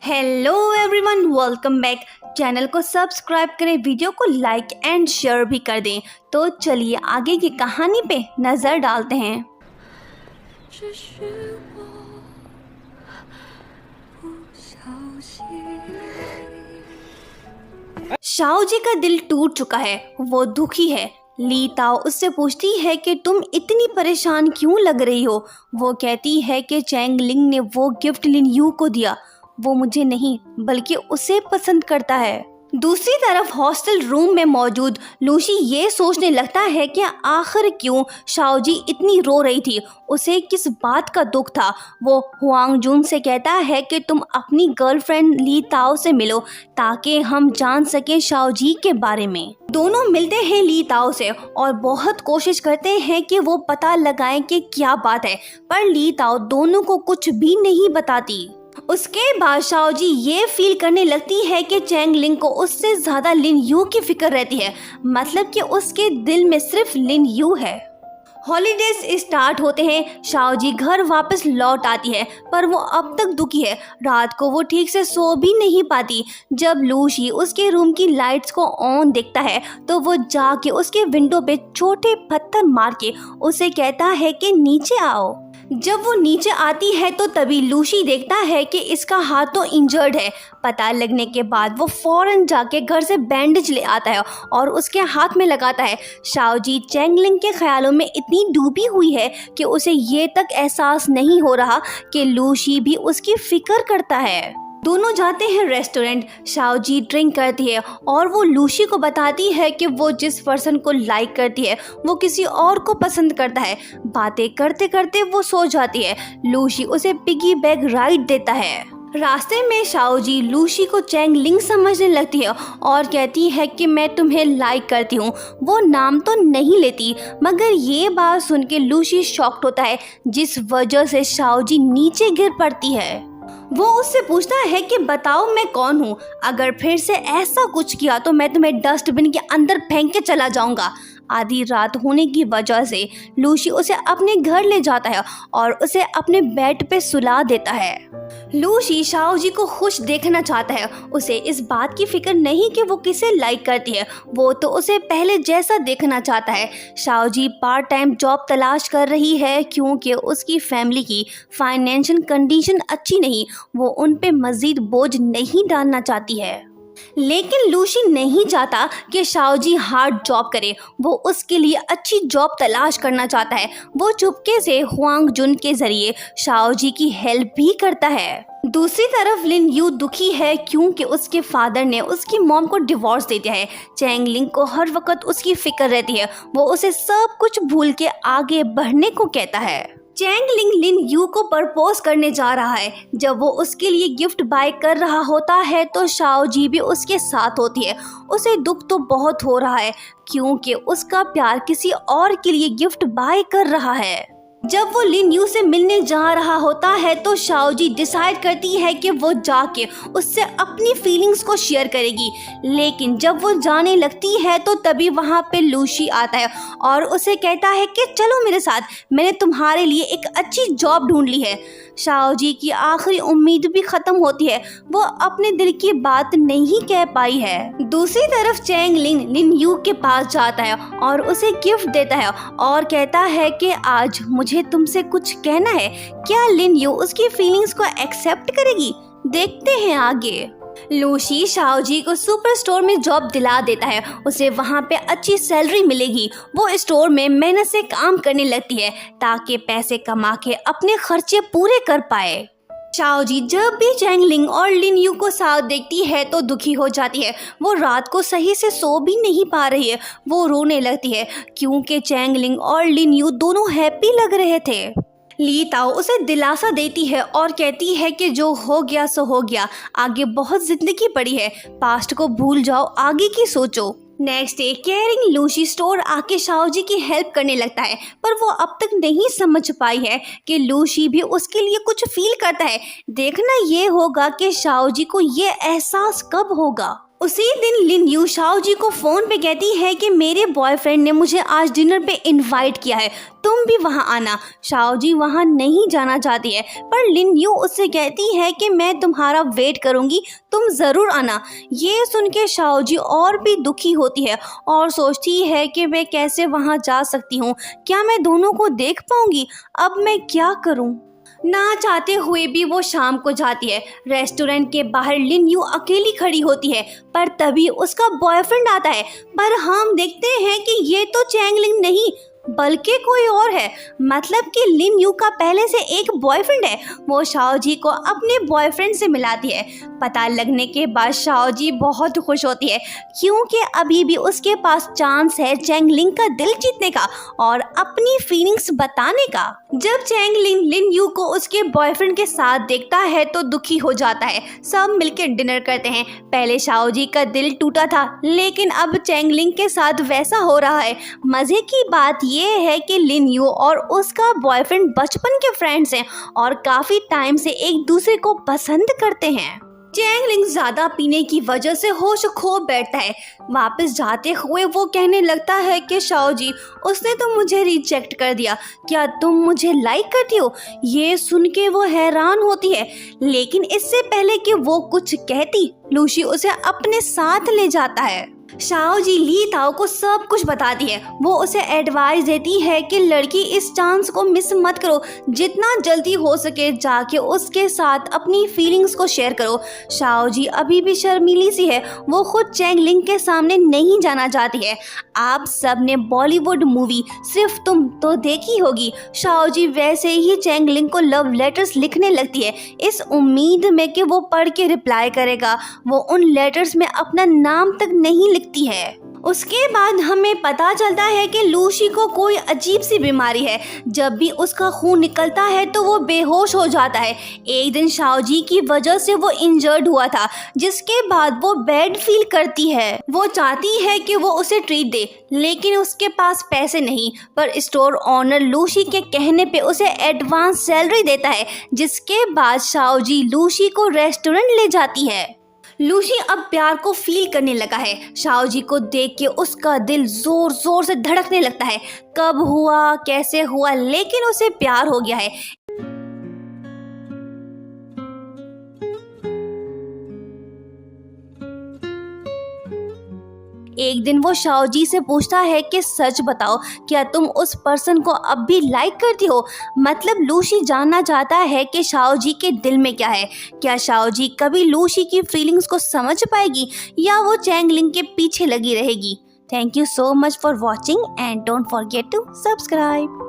Hello everyone, welcome back. Channel को subscribe करें, video को लाइक एंड शेयर भी कर दें। तो चलिए आगे की कहानी पे नज़र डालते हैं। शाओ जी का दिल टूट चुका है, वो दुखी है। ली ताओ उससे पूछती है कि तुम इतनी परेशान क्यों लग रही हो। वो कहती है कि चैंग लिंग ने वो गिफ्ट लिन यू को दिया, वो मुझे नहीं बल्कि उसे पसंद करता है। दूसरी तरफ हॉस्टल रूम में मौजूद लूशी ये सोचने लगता है कि आखिर क्यों शाओ जी इतनी रो रही थी, उसे किस बात का दुख था। वो हुआंग जुन से कहता है कि तुम अपनी गर्लफ्रेंड ली ताओ से मिलो ताकि हम जान सकें शाओ जी के बारे में। दोनों मिलते हैं ली ताओ से और बहुत कोशिश करते हैं कि वो पता लगाएं कि क्या बात है, पर ली ताओ दोनों को कुछ भी नहीं बताती। उसके बाद शाओ जी ये फील करने लगती है कि चैंग लिंग को उससे ज़्यादा लिन यू की फिक्र रहती है, मतलब कि उसके दिल में सिर्फ लिन यू है। हॉलीडेज स्टार्ट होते हैं। शाओ जी घर वापस लौट आती है, पर वो अब तक दुखी है। रात को वो ठीक से सो भी नहीं पाती। जब लूशी उसके रूम की लाइट्स को ऑन देखता है तो वो जाके उसके विंडो पे छोटे पत्थर मार के उसे कहता है कि नीचे आओ। जब वो नीचे आती है तो तभी लूशी देखता है कि इसका हाथ तो इंजर्ड है। पता लगने के बाद वो फौरन जाके घर से बैंडेज ले आता है और उसके हाथ में लगाता है। शाओ जी चैंग लिंग के ख्यालों में इतनी डूबी हुई है कि उसे ये तक एहसास नहीं हो रहा कि लूशी भी उसकी फिक्र करता है। दोनों जाते हैं रेस्टोरेंट। शाओ जी ड्रिंक करती है और वो लूशी को बताती है कि वो जिस पर्सन को लाइक करती है वो किसी और को पसंद करता है। बातें करते करते वो सो जाती है। लूशी उसे पिगी बैग राइड देता है। रास्ते में शाओ जी लूशी को चैंग लिंग समझने लगती है और कहती है कि मैं तुम्हें लाइक करती हूँ। वो नाम तो नहीं लेती, मगर ये बात सुन के लूशी शॉक्ड होता है, जिस वजह से शाओ जी नीचे गिर पड़ती है। वो उससे पूछता है कि बताओ मैं कौन हूँ, अगर फिर से ऐसा कुछ किया तो मैं तुम्हें डस्टबिन के अंदर फेंक के चला जाऊंगा। आधी रात होने की वजह से लूशी उसे अपने घर ले जाता है और उसे अपने बेड पे सुला देता है। लूशी शाओ जी को खुश देखना चाहता है। उसे इस बात की फिक्र नहीं कि वो किसे लाइक करती है, वो तो उसे पहले जैसा देखना चाहता है। शाओ जी पार्ट टाइम जॉब तलाश कर रही है क्योंकि उसकी फैमिली की फाइनेंशियल कंडीशन अच्छी नहीं, वो उन पे मजीद बोझ नहीं डालना चाहती है। लेकिन लूशी नहीं चाहता कि शाओ जी हार्ड जॉब करे, वो उसके लिए अच्छी जॉब तलाश करना चाहता है। वो चुपके से हुआंग जुन के जरिए शाओ जी की हेल्प भी करता है। दूसरी तरफ लिन यू दुखी है क्योंकि उसके फादर ने उसकी मॉम को डिवोर्स दे दिया है। चैंग लिंग को हर वक्त उसकी फिक्र रहती है, वो उसे सब कुछ भूल के आगे बढ़ने को कहता है। चैंग लिंग लिन यू को प्रपोज करने जा रहा है। जब वो उसके लिए गिफ्ट बाय कर रहा होता है तो शाओ जी भी उसके साथ होती है। उसे दुख तो बहुत हो रहा है क्योंकि उसका प्यार किसी और के लिए गिफ्ट बाय कर रहा है। जब वो लिन यू से मिलने जा रहा होता है तो शाओ जी डिसाइड करती है कि वो जाके उससे अपनी फीलिंग्स को शेयर करेगी। लेकिन जब वो जाने लगती है तो तभी वहाँ पे लूशी आता है और उसे कहता है कि चलो मेरे साथ, मैंने तुम्हारे लिए एक अच्छी जॉब ढूंढ ली है। शाओ जी की आखिरी उम्मीद भी खत्म होती है, वो अपने दिल की बात नहीं कह पाई है। दूसरी तरफ चैंग लिंग लिन यू के पास जाता है और उसे गिफ्ट देता है और कहता है कि आज मुझे तुमसे कुछ कहना है। क्या लिन यू उसकी फीलिंग्स को एक्सेप्ट करेगी? देखते हैं आगे। लूशी शाओ जी को सुपर स्टोर में जॉब दिला देता है, उसे वहाँ पे अच्छी सैलरी मिलेगी। वो स्टोर में मेहनत से काम करने लगती है ताकि पैसे कमा के अपने खर्चे पूरे कर पाए। शाओ जी जब भी चैंग लिंग और लिन यू को साथ देखती है तो दुखी हो जाती है। वो रात को सही से सो भी नहीं पा रही है। वो रोने लगती है क्योंकि चैंग लिंग और लिन यू दोनों हैप्पी लग रहे थे। ली ताओ उसे दिलासा देती है और कहती है कि जो हो गया सो हो गया, आगे बहुत जिंदगी पड़ी है, पास्ट को भूल जाओ, आगे की सोचो। नेक्स्ट डे केयरिंग लूशी स्टोर आके शाओ जी की हेल्प करने लगता है, पर वो अब तक नहीं समझ पाई है कि लूशी भी उसके लिए कुछ फील करता है। देखना ये होगा कि शाओ जी को ये एहसास कब होगा। उसी दिन लिन यू शाओ जी को फोन पे कहती है कि मेरे बॉयफ्रेंड ने मुझे आज डिनर पे इनवाइट किया है, तुम भी वहाँ आना। शाओ जी वहाँ नहीं जाना चाहती है, पर लिन यू उससे कहती है कि मैं तुम्हारा वेट करूँगी, तुम ज़रूर आना। ये सुन के शाओ जी और भी दुखी होती है और सोचती है कि मैं कैसे वहाँ जा सकती हूँ, क्या मैं दोनों को देख पाऊँगी, अब मैं क्या करूँ। ना चाहते हुए भी वो शाम को जाती है। रेस्टोरेंट के बाहर लिन यू अकेली खड़ी होती है, पर तभी उसका बॉयफ्रेंड आता है। पर हम देखते हैं कि ये तो चैंग लिंग नहीं बल्कि कोई और है, मतलब कि लिन यू का पहले से एक बॉयफ्रेंड है। वो शाओ जी को अपने बॉयफ्रेंड से मिलाती है। पता लगने के बाद शाओ जी बहुत खुश होती है, क्योंकि अभी भी उसके पास चांस है चैंग लिंग का दिल जीतने का और अपनी फीलिंग्स बताने का। जब चैंग लिंग लिन यू को उसके बॉयफ्रेंड के साथ देखता है तो दुखी हो जाता है। सब मिलकर डिनर करते हैं। पहले शाओ जी का दिल टूटा था, लेकिन अब चैंग लिंग के साथ वैसा हो रहा है। मजे की बात ये है कि लिन यू और उसका बॉयफ्रेंड बचपन के फ्रेंड्स हैं और काफी टाइम से एक दूसरे को पसंद करते हैं। चैंग लिंग ज्यादा पीने की वजह से होश खो बैठता है। वापस जाते हुए वो कहने लगता है कि शाओ जी, उसने तो मुझे रिजेक्ट कर दिया, क्या तुम मुझे लाइक करती हो। ये सुन के वो हैरान होती है, लेकिन इससे पहले कि वो कुछ कहती, लूशी उसे अपने साथ ले जाता है। शाओ जी ली ताओ को सब कुछ बताती है। वो उसे एडवाइस देती है कि लड़की इस चांस को मिस मत करो, जितना जल्दी हो सके जाके उसके साथ अपनी फीलिंग्स को शेयर करो। शाओ जी अभी भी शर्मीली सी है, वो खुद चैंग लिंग के सामने नहीं जाना चाहती है। आप सब ने बॉलीवुड मूवी सिर्फ तुम तो देखी होगी। शाओ जी वैसे ही चैंग लिंग को लव लेटर्स लिखने लगती है, इस उम्मीद में कि वो पढ़ के रिप्लाई करेगा। वो उन लेटर्स में अपना नाम तक नहीं लिखती है। उसके बाद हमें पता चलता है कि लूशी को कोई अजीब सी बीमारी है। जब भी उसका खून निकलता है तो वो बेहोश हो जाता है। एक दिन शाओ जी की वजह से वो इंजर्ड हुआ था, जिसके बाद वो बैड फील करती है। वो चाहती है कि वो उसे ट्रीट दे, लेकिन उसके पास पैसे नहीं। पर स्टोर ओनर लूशी के कहने पे उसे एडवांस सैलरी देता है, जिसके बाद शाओ जी लूशी को रेस्टोरेंट ले जाती है। लूशी अब प्यार को फील करने लगा है। शाओ जी को देख के उसका दिल जोर जोर से धड़कने लगता है। कब हुआ, कैसे हुआ, लेकिन उसे प्यार हो गया है। एक दिन वो शाओ जी से पूछता है कि सच बताओ, क्या तुम उस पर्सन को अब भी लाइक करती हो। मतलब लूशी जानना चाहता है कि शाओ जी के दिल में क्या है। क्या शाओ जी कभी लूशी की फीलिंग्स को समझ पाएगी या वो चैंग लिंग के पीछे लगी रहेगी। Thank you so much for watching and don't forget to subscribe.